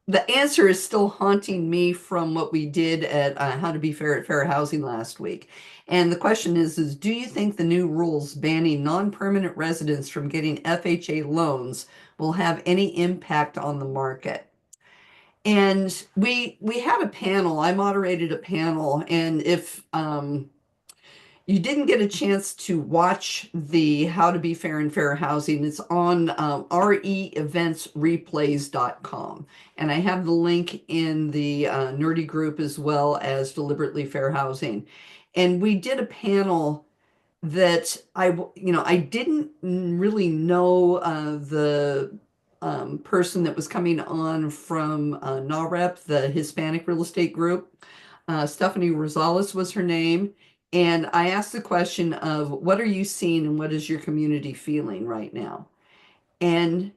the answer is still haunting me from what we did at How to Be Fair at Fair Housing last week. And the question is do you think the new rules banning non-permanent residents from getting FHA loans will have any impact on the market? And we had a panel, I moderated a panel, and if you didn't get a chance to watch the How to Be Fair and Fair Housing, it's on reeventsreplays.com. And I have the link in the nerdy group as well as Deliberately Fair Housing. And we did a panel that I didn't really know the person that was coming on from NAREP, the Hispanic Real Estate Group. Stephanie Rosales was her name. And I asked the question of what are you seeing and what is your community feeling right now? And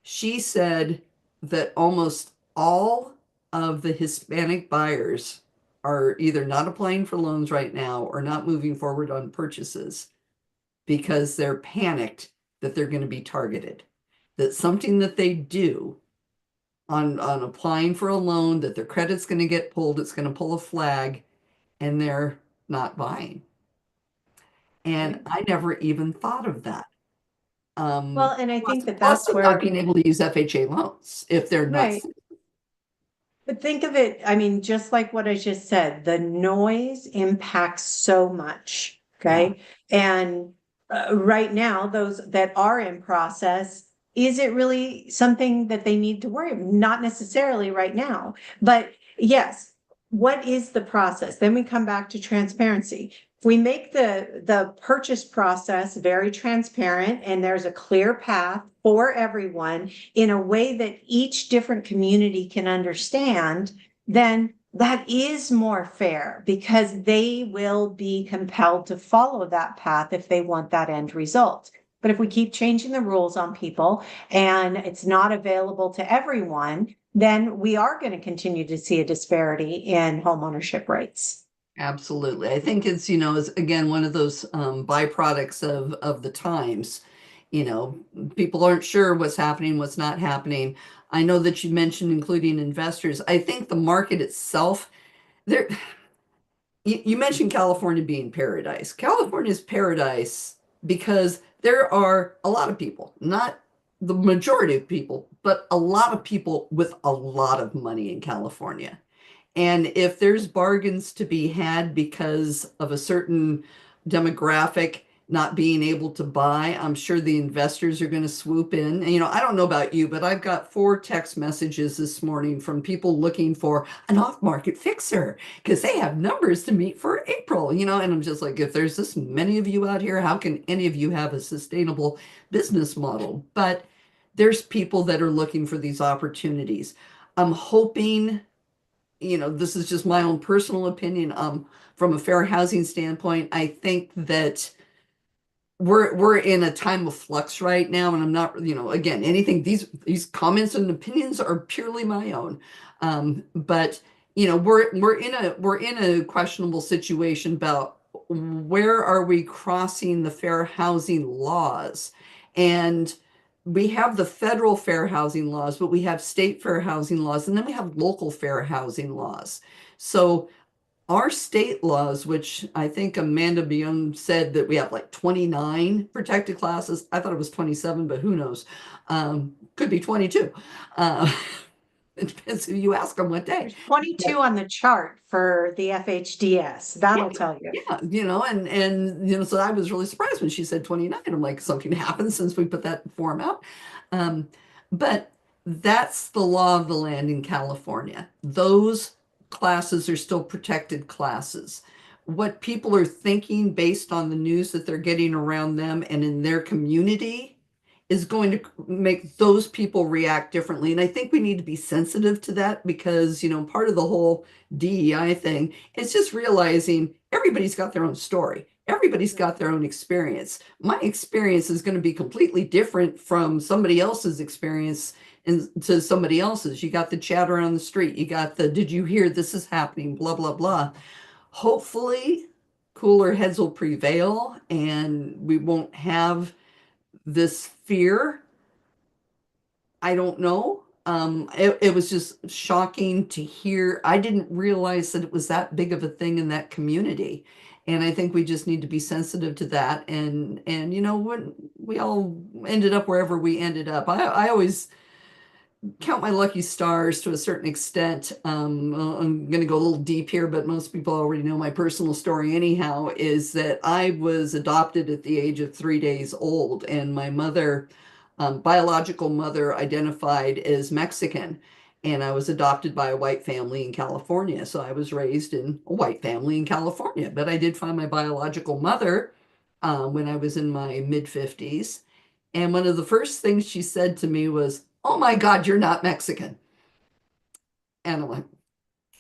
she said that almost all of the Hispanic buyers are either not applying for loans right now or not moving forward on purchases because they're panicked that they're going to be targeted, that something that they do on applying for a loan, that their credit's going to get pulled, it's going to pull a flag, and they're not buying. And Right. I never even thought of that. Well, and I Plus, think that plus that's of not where, being able to use FHA loans if they're not. right. But think of it, I mean, just like what I just said, the noise impacts so much. Yeah, Okay. And right now, those that are in process, is it really something that they need to worry about? Not necessarily right now, but yes, what is the process? Then we come back to transparency. If we make the purchase process very transparent and there's a clear path for everyone in a way that each different community can understand, then that is more fair because they will be compelled to follow that path if they want that end result. But if we keep changing the rules on people and it's not available to everyone, then we are going to continue to see a disparity in homeownership rates. absolutely. I think it's, is again one of those byproducts of the times. People aren't sure what's happening, what's not happening. I know that you mentioned including investors. I think the market itself, there, you mentioned California being paradise. California is paradise because there are a lot of people, not the majority of people, but a lot of people with a lot of money in California. And if there's bargains to be had because of a certain demographic not being able to buy, I'm sure the investors are going to swoop in. And, I don't know about you, but I've got 4 text messages this morning from people looking for an off-market fixer because they have numbers to meet for April, and I'm just like, if there's this many of you out here, how can any of you have a sustainable business model? But there's people that are looking for these opportunities. I'm hoping, this is just my own personal opinion. From a fair housing standpoint, I think that we're in a time of flux right now, and I'm not, again, anything, these comments and opinions are purely my own. But we're in a questionable situation about where are we crossing the fair housing laws. And we have the federal fair housing laws, but we have state fair housing laws, and then we have local fair housing laws. So our state laws, which I think Amanda Bion said that we have like 29 protected classes. I thought it was 27, but who knows? Could be 22. Uh, it depends who you ask them what day. There's 22 on the chart for the FHDS. Yeah, That'll tell you. yeah, so I was really surprised when she said 29. I'm like, something happened since we put that form out. Um, but that's the law of the land in California. Those classes are still protected classes. What people are thinking based on the news that they're getting around them and in their community is going to make those people react differently. And I think we need to be sensitive to that because, part of the whole DEI thing is just realizing everybody's got their own story. Everybody's got their own experience. My experience is going to be completely different from somebody else's experience and to somebody else's. You got the chatter on the street. You got the, did you hear this is happening? Blah, blah, blah. Hopefully, cooler heads will prevail and we won't have this fear. I don't know. It was just shocking to hear. I didn't realize that it was that big of a thing in that community. And I think we just need to be sensitive to that. And when we all ended up wherever we ended up, I always count my lucky stars to a certain extent. I'm going to go a little deep here, but most people already know my personal story anyhow, is that I was adopted at the age of 3 days old, and my mother, biological mother, identified as Mexican. And I was adopted by a white family in California. So I was raised in a white family in California. But I did find my biological mother when I was in my mid 50s. And one of the first things she said to me was, "Oh my God, you're not Mexican." And I'm like,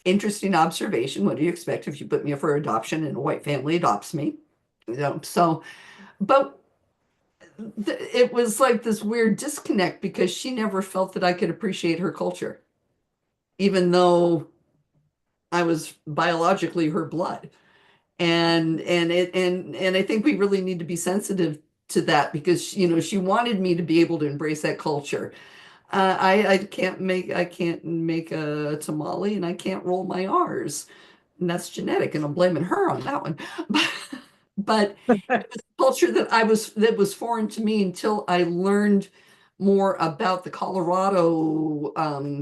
interesting observation. What do you expect if you put me up for adoption and a white family adopts me? So, but it was like this weird disconnect because she never felt that I could appreciate her culture, even though I was biologically her blood. And I think we really need to be sensitive to that because she wanted me to be able to embrace that culture. I can't make a tamale and I can't roll my R's. And that's genetic, and I'm blaming her on that one. But it was a culture that was foreign to me until I learned more about the Colorado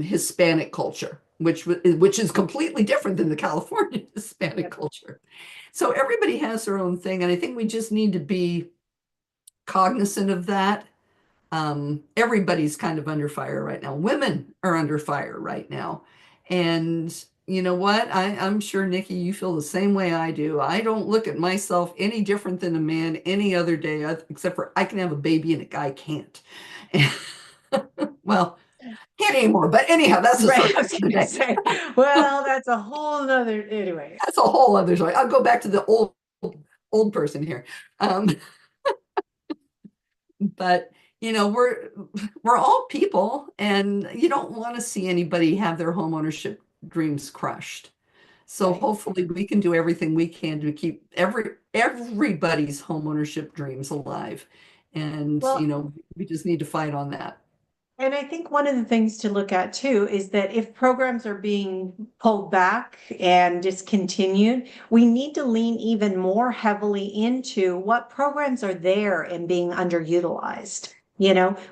Hispanic culture, which is completely different than the California Hispanic Yep. culture. So everybody has their own thing, and I think we just need to be cognizant of that. Everybody's kind of under fire right now. Women are under fire right now. And you know what? I'm sure, Nikki, you feel the same way I do. I don't look at myself any different than a man any other day, except for I can have a baby and a guy can't. Well, can't anymore. But anyhow, that's the story Right, I was for the gonna day. say, well, that's a whole nother, anyway. That's a whole other story. I'll go back to the old person here. Um, but we're all people, and you don't want to see anybody have their home ownership dreams crushed. So Right. hopefully we can do everything we can to keep everybody's home ownership dreams alive. And Well, we just need to fight on that. and I think one of the things to look at too is that if programs are being pulled back and discontinued, we need to lean even more heavily into what programs are there and being underutilized.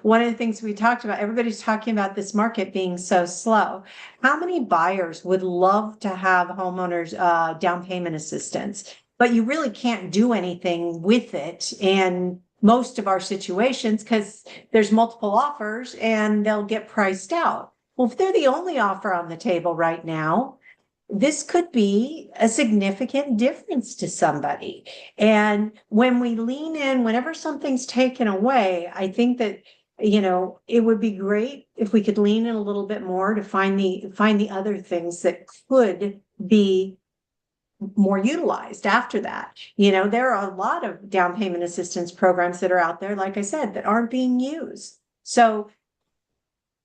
One of the things we talked about, everybody's talking about this market being so slow. How many buyers would love to have homeowners down payment assistance, but you really can't do anything with it and most of our situations because there's multiple offers and they'll get priced out. Well, if they're the only offer on the table right now, this could be a significant difference to somebody. And when we lean in, whenever something's taken away, I think that it would be great if we could lean in a little bit more to find the other things that could be more utilized after that. There are a lot of down payment assistance programs that are out there, like I said, that aren't being used. So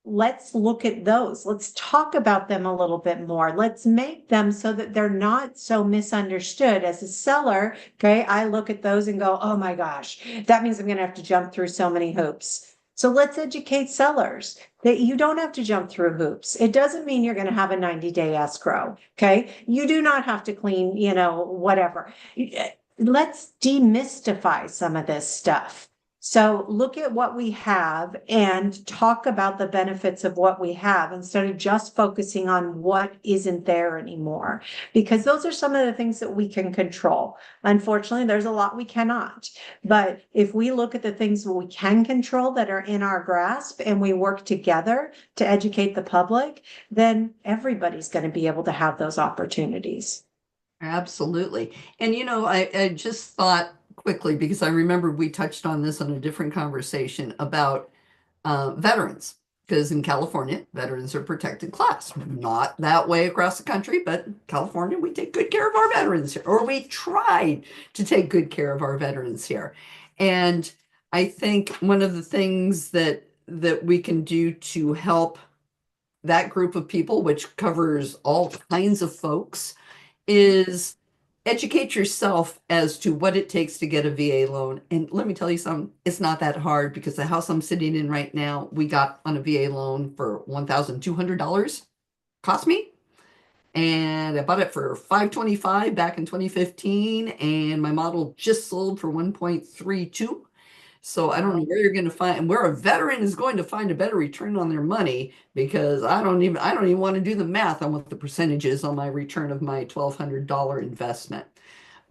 let's look at those. Let's talk about them a little bit more. Let's make them so that they're not so misunderstood. As a seller, okay, I look at those and go, oh my gosh, that means I'm going to have to jump through so many hoops. So let's educate sellers that you don't have to jump through hoops. It doesn't mean you're going to have a 90-day escrow. Okay. You do not have to clean, whatever. Let's demystify some of this stuff. So look at what we have and talk about the benefits of what we have instead of just focusing on what isn't there anymore, because those are some of the things that we can control. Unfortunately, there's a lot we cannot. But if we look at the things that we can control that are in our grasp and we work together to educate the public, then everybody's going to be able to have those opportunities. Absolutely. And I just thought quickly, because I remember we touched on this on a different conversation about veterans, because in California, veterans are protected class. Not that way across the country, but California, we take good care of our veterans here, or we try to take good care of our veterans here. And I think one of the things that we can do to help that group of people, which covers all kinds of folks, is educate yourself as to what it takes to get a VA loan. And let me tell you something, it's not that hard, because the house I'm sitting in right now, we got on a VA loan for $1,200 cost me. And I bought it for $525 back in 2015, and my model just sold for 1.32. So I don't know where you're going to find, and where a veteran is going to find a better return on their money, because I don't even want to do the math on what the percentage is on my return of my $1,200 investment.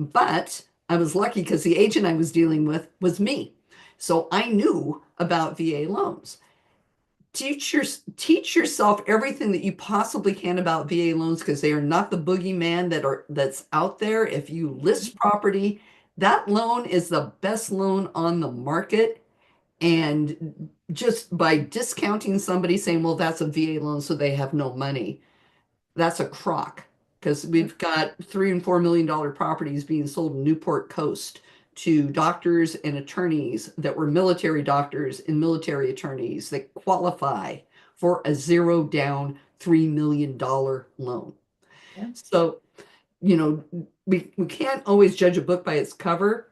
But I was lucky because the agent I was dealing with was me. So I knew about VA loans. Teach yourself everything that you possibly can about VA loans, because they are not the boogeyman that's out there. If you list property, that loan is the best loan on the market. And just by discounting somebody, saying, well, that's a VA loan, so they have no money, that's a crock, because we've got $3 and $4 million properties being sold in Newport Coast to doctors and attorneys that were military doctors and military attorneys that qualify for a zero down $3 million loan. Yeah. So, we can't always judge a book by its cover,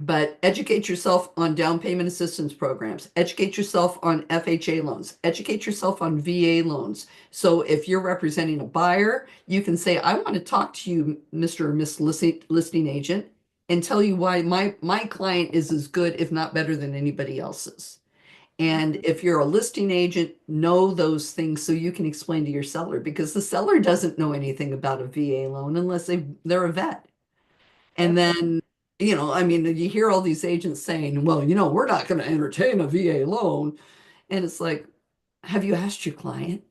But educate yourself on down payment assistance programs, educate yourself on FHA loans, educate yourself on VA loans. So if you're representing a buyer, you can say, I want to talk to you, Mr. or Miss listing agent, and tell you why my client is as good, if not better than anybody else's. And if you're a listing agent, know those things so you can explain to your seller, because the seller doesn't know anything about a VA loan unless they're a vet. And Yep. then, I mean, you hear all these agents saying, well, we're not going to entertain a VA loan. And it's like, have you asked your client?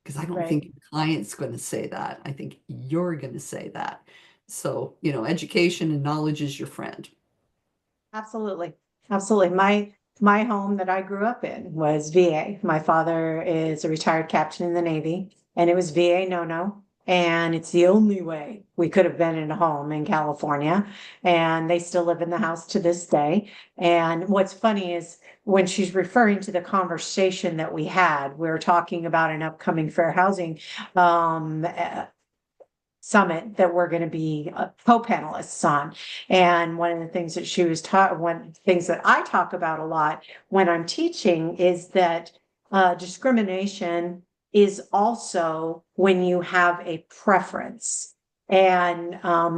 Because I don't Right. think your client's going to say that. I think you're going to say that. So, education and knowledge is your friend. Absolutely. Absolutely. My home that I grew up in was VA. My father is a retired captain in the Navy, and it was VA no-no. And it's the only way we could have been in a home in California. And they still live in the house to this day. And what's funny is when she's referring to the conversation that we had, we were talking about an upcoming fair housing um, summit that we're going to be co-panelists on. And one of the things that she was taught, one things that I talk about a lot when I'm teaching is that discrimination is also when you have a preference. And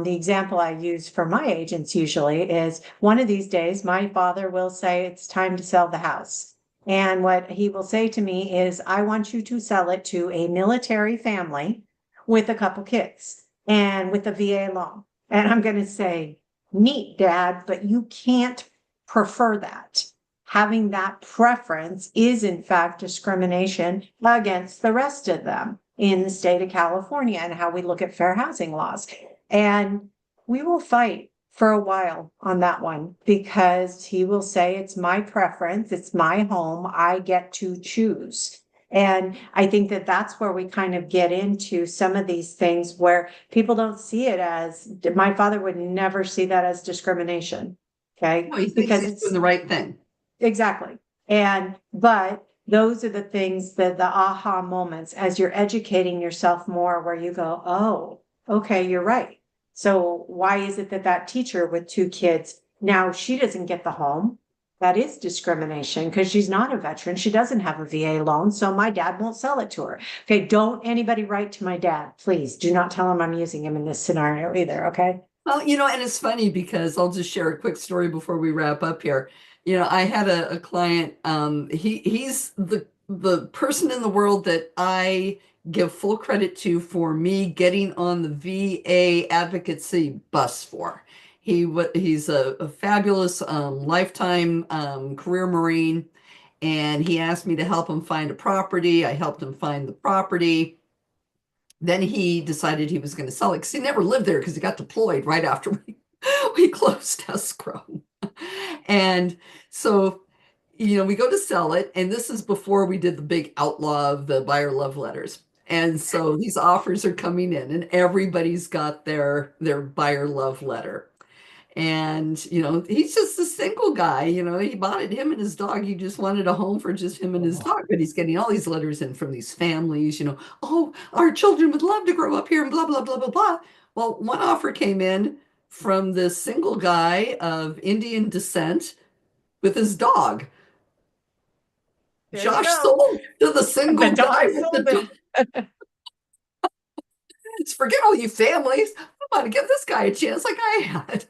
the example I use for my agents usually is one of these days, my father will say, it's time to sell the house. And what he will say to me is, I want you to sell it to a military family with a couple kids and with a VA loan. And I'm going to say, neat, Dad, but you can't prefer that. Having that preference is, in fact, discrimination against the rest of them in the state of California and how we look at fair housing laws. And we will fight for a while on that one because he will say, it's my preference, it's my home, I get to choose. And I think that that's where we kind of get into some of these things where people don't see it as, my father would never see that as discrimination. No, Okay. he thinks Because he's doing it's the right thing. exactly. But those are the things that the aha moments as you're educating yourself more where you go, oh, okay, you're right. So why is it that that teacher with two kids, now she doesn't get the home? That is discrimination because she's not a veteran. She doesn't have a VA loan. So my dad won't sell it to her. Okay. Don't anybody write to my dad. Please do not tell him I'm using him in this scenario either. Okay. Well, and it's funny because I'll just share a quick story before we wrap up here. I had a client, he's the person in the world that I give full credit to for me getting on the VA advocacy bus for. He's a fabulous lifetime career Marine, and he asked me to help him find a property. I helped him find the property. Then he decided he was going to sell it because he never lived there because he got deployed right after we closed escrow. And so, we go to sell it. And this is before we did the big outlaw of the buyer love letters. And so these offers are coming in and everybody's got their buyer love letter. And, he's just a single guy, he bought it, him and his dog. He just wanted a home for just him and his dog. But he's getting all these letters in from these families, oh, our children would love to grow up here and blah, blah, blah, blah, blah. Well, one offer came in from this single guy of Indian descent with his dog. There you Josh go. sold to the The single guy dog with the sold dog. it. Forget all you families. I'm going to give this guy a chance like I had.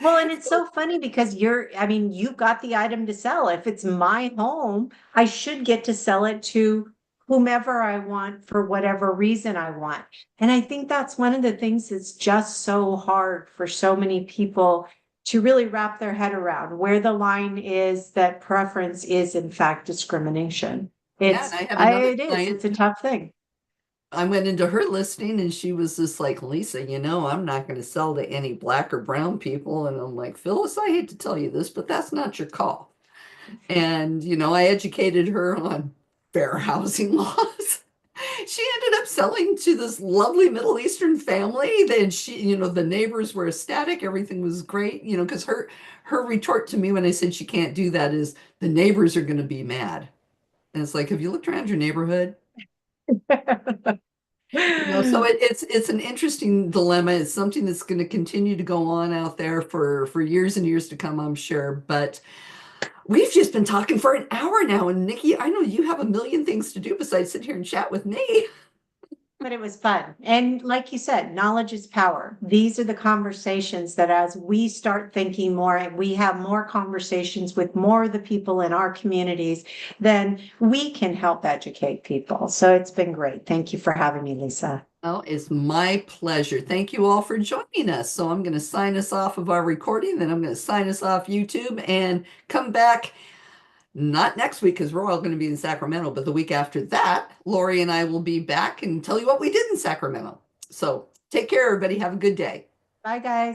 Well, and it's so funny because I mean, you've got the item to sell. If it's my home, I should get to sell it to whomever I want for whatever reason I want. And I think that's one of the things that's just so hard for so many people to really wrap their head around where the line is that preference is in fact discrimination. Yeah, and I have another It's client. a tough thing. I went into her listing and she was just like, Lisa, I'm not going to sell to any black or brown people. And I'm like, Phyllis, I hate to tell you this, but that's not your call. And, I educated her on fair housing laws. She ended up selling to this lovely Middle Eastern family. Then the neighbors were ecstatic. Everything was great, because her retort to me when I said she can't do that is the neighbors are going to be mad. And it's like, have you looked around your neighborhood? So it's an interesting dilemma. It's something that's going to continue to go on out there for years and years to come, I'm sure. But we've just been talking for an hour now, and Nikki, I know you have a million things to do besides sit here and chat with me. But it was fun. And like you said, knowledge is power. These are the conversations that as we start thinking more and we have more conversations with more of the people in our communities, then we can help educate people. So it's been great. Thank you for having me, Lisa. Oh, it's my pleasure. Thank you all for joining us. So I'm going to sign us off of our recording, then I'm going to sign us off YouTube and come back not next week because we're all going to be in Sacramento, but the week after that, Lori and I will be back and tell you what we did in Sacramento. So take care, everybody. Have a good day. Bye, guys.